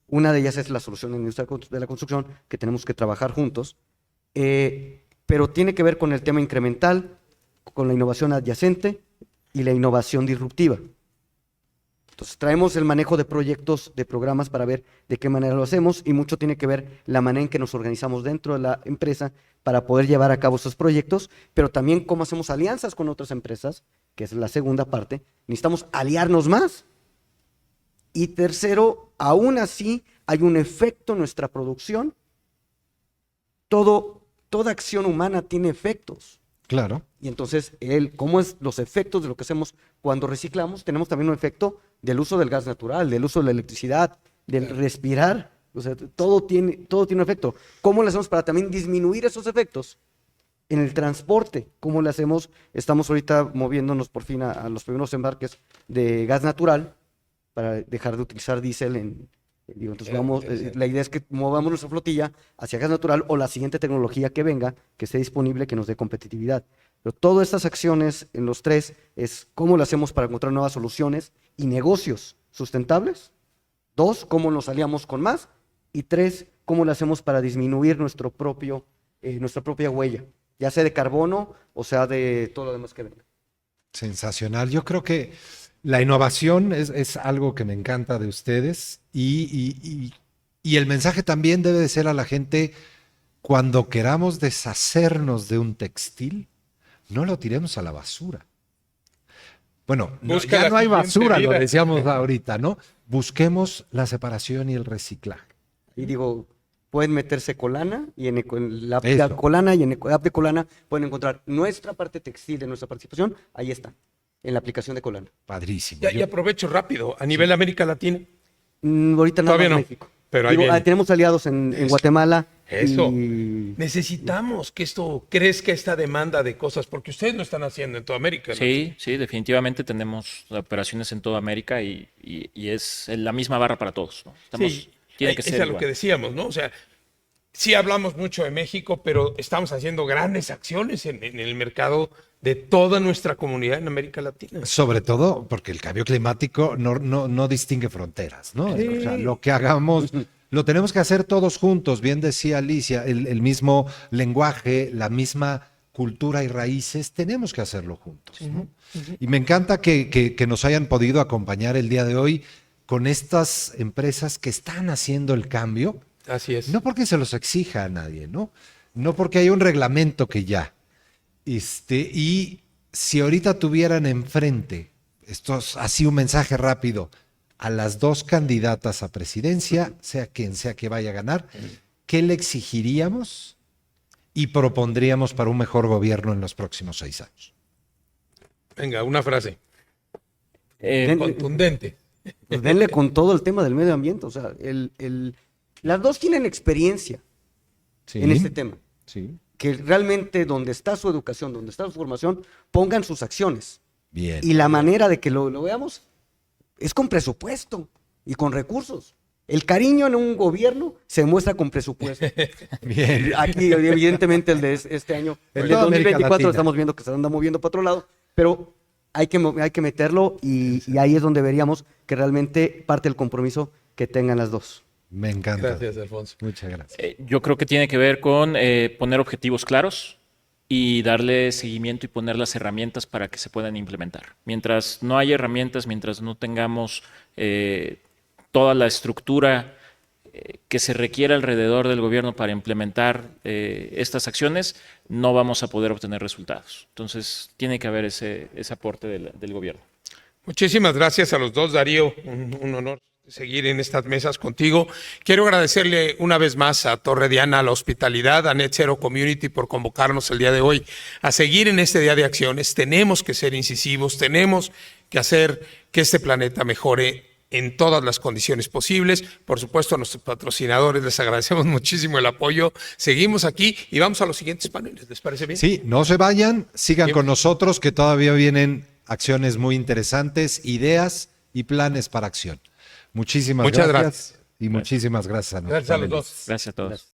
Una de ellas es la solución en la industria de la construcción, que tenemos que trabajar juntos, pero tiene que ver con el tema incremental, con la innovación adyacente y la innovación disruptiva. Entonces, traemos el manejo de proyectos, de programas, para ver de qué manera lo hacemos, y mucho tiene que ver la manera en que nos organizamos dentro de la empresa para poder llevar a cabo esos proyectos, pero también cómo hacemos alianzas con otras empresas, que es la segunda parte. Necesitamos aliarnos más. Y tercero, aún así hay un efecto en nuestra producción. Toda acción humana tiene efectos. Claro. Y entonces, ¿cómo es los efectos de lo que hacemos cuando reciclamos? Tenemos también un efecto del uso del gas natural, del uso de la electricidad, del respirar. O sea, todo tiene un efecto. ¿Cómo lo hacemos para también disminuir esos efectos? En el transporte, ¿cómo le hacemos? Estamos ahorita moviéndonos por fin a los primeros embarques de gas natural para dejar de utilizar diésel. Entonces la idea es que movamos nuestra flotilla hacia gas natural o la siguiente tecnología que venga, que esté disponible, que nos dé competitividad. Pero todas estas acciones en los 3 es cómo lo hacemos para encontrar nuevas soluciones y negocios sustentables. 2, cómo nos aliamos con más. Y 3, cómo lo hacemos para disminuir nuestra propia huella, ya sea de carbono o sea de todo lo demás que venga. Sensacional. Yo creo que la innovación es algo que me encanta de ustedes, y el mensaje también debe de ser a la gente: cuando queramos deshacernos de un textil, no lo tiremos a la basura. Bueno, Busca ya no hay siguiente basura, lo vida. decíamos ahorita, ¿no? Busquemos la separación y el reciclaje. Y pueden meterse Colana y en la app Eso. de Colana, y en el app de Colana pueden encontrar nuestra parte textil de nuestra participación. Ahí está, en la aplicación de Colana. Padrísimo. Y aprovecho rápido, a nivel América Latina. Ahorita nada Todavía más no, México. pero ahí viene. Tenemos aliados en Guatemala, Eso. Y- Necesitamos que esto crezca, esta demanda de cosas, porque ustedes lo están haciendo en toda América, ¿no? Sí, sí, definitivamente tenemos operaciones en toda América y es la misma barra para todos, ¿no? Sí, Tiene que es ser a lo igual. que decíamos, ¿no? O sea, sí hablamos mucho de México, pero estamos haciendo grandes acciones en el mercado de toda nuestra comunidad en América Latina. Sobre todo porque el cambio climático no distingue fronteras, ¿no? O sea, lo que hagamos lo tenemos que hacer todos juntos. Bien decía Alicia, el mismo lenguaje, la misma cultura y raíces, tenemos que hacerlo juntos, ¿no? Y me encanta que nos hayan podido acompañar el día de hoy con estas empresas que están haciendo el cambio. Así es. No porque se los exija a nadie, ¿no? No porque hay un reglamento que ya. Y si ahorita tuvieran enfrente, esto es así un mensaje rápido, a las dos candidatas a presidencia, sea quien sea que vaya a ganar, ¿qué le exigiríamos y propondríamos para un mejor gobierno en los próximos 6 años? Venga, una frase Eh, contundente. Pues denle con todo el tema del medio ambiente. O sea, las dos tienen experiencia en este tema. Sí. Que realmente donde está su educación, donde está su formación, pongan sus acciones. Bien. Y la manera de que lo veamos es con presupuesto y con recursos. El cariño en un gobierno se muestra con presupuesto. Bien. Aquí, evidentemente, el de este año, el de Toda América 2024, Latina. estamos viendo que se anda moviendo para otro lado, pero hay que meterlo y ahí es donde veríamos que realmente parte del compromiso que tengan las dos. Me encanta. Gracias, Alfonso. Muchas gracias. yo creo que tiene que ver con poner objetivos claros y darle seguimiento y poner las herramientas para que se puedan implementar. Mientras no haya herramientas, mientras no tengamos toda la estructura que se requiere alrededor del gobierno para implementar estas acciones, no vamos a poder obtener resultados. Entonces, tiene que haber ese aporte del gobierno. Muchísimas gracias a los dos, Darío. Un honor seguir en estas mesas contigo. Quiero agradecerle una vez más a Torre Diana, a la hospitalidad, a Net Zero Community por convocarnos el día de hoy a seguir en este día de acciones. Tenemos que ser incisivos, tenemos que hacer que este planeta mejore en todas las condiciones posibles. Por supuesto, a nuestros patrocinadores les agradecemos muchísimo el apoyo. Seguimos aquí y vamos a los siguientes paneles. ¿Les parece bien? Sí, no se vayan, sigan Bien. con nosotros que todavía vienen acciones muy interesantes, ideas y planes para acción. Muchísimas Muchas gracias. gracias. Y muchísimas gracias a nosotros. Gracias a los dos. Gracias a todos.